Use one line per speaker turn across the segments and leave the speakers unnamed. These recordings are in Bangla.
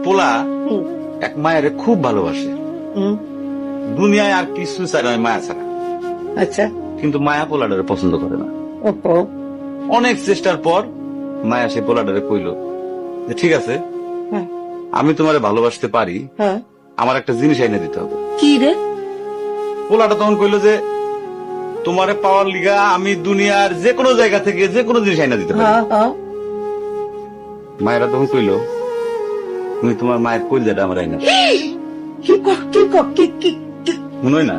পোলা এক মায়ের খুব ভালোবাসে, দুনিয়ায় আর কিছু চায় না মায়া ছাড়া।
আচ্ছা,
কিন্তু মায়া পোলাডারে পছন্দ করে না।
ওপো
অনেক চেষ্টার পর মায়া সে পোলাডারে কইল যে ঠিক আছে,
হ্যাঁ
আমি তোমারে ভালোবাসতে পারি,
হ্যাঁ
আমার একটা জিনিস এনে দিতে হবে।
কি রে?
পোলাটা তখন কইল যে তোমারে পাওয়ার লিগা আমি দুনিয়ার যে কোনো জায়গা থেকে যে কোনো জিনিস এনে দিতে পারি।
হ্যাঁ হ্যাঁ
মায়েরা তখন কইল তুমি তোমার মায়ের কইলজাটা আমার আইনা
কি কি কি কি
মনে হয় না।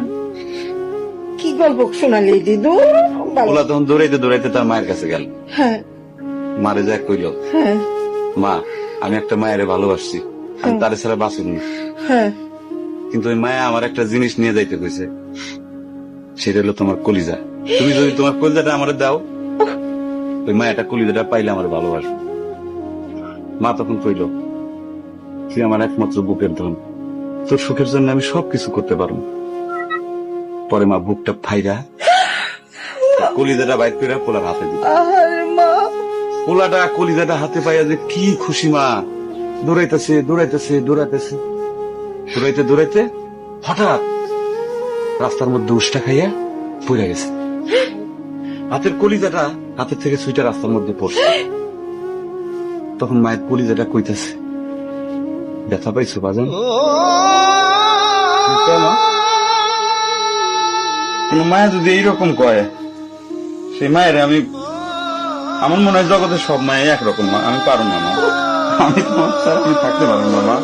কি গল্প শোনালি দিদু?
পোলা তখন দৌড়াইতে দৌড়াইতে তার মায়ের কাছে গেল,
হ্যাঁ
মারে যা কইল
হ্যাঁ
মা আমি একটা মায়ের ভালোবাসছি, আমি তার ছাড়া বাঁচুনি,
হ্যাঁ
কিন্তু ওই মায়া আমার একটা জিনিস নিয়ে যাইতে কইছে, সেটা হলো তোমার কলিজা। তুমি যদি তোমার কলিজাটা আমার দাও, ওই মায়াটা কলিজাটা পাইলে আমার ভালোবাসবে। মা তখন কইল তুই আমার একমাত্র বুকের ধন, তোর সুখের জন্য আমি সবকিছু করতে পারবো। পরে মা বুকটা ফাইরা কলিজাটা বাইর করে পোলার হাতে দিল।
আরে মা,
পোলাটা কলিজাটা হাতে পাইয়া যে কি খুশি, মা দৌড়াইতেছে দৌড়াইতেছে দৌড়াইতেছে দৌড়াইতে দৌড়াইতে হঠাৎ রাস্তার মধ্যে উষ্টা খাইয়া পড়ে গেছে। হাতের কলিজাটা হাতের থেকে সুইটা রাস্তার মধ্যে পড়ছে। তখন মায়ের কলিজাটা কইতেছে ব্যথা পাইছো বাজান? কোন মায়া যদি এইরকম কয়, সেই মায়ের আমি, আমার মনে হয় জগতের সব মায়ে একরকম, আমি পারো না মা, আমি তোমার ছাড়া আমি থাকতে পারবো না মা।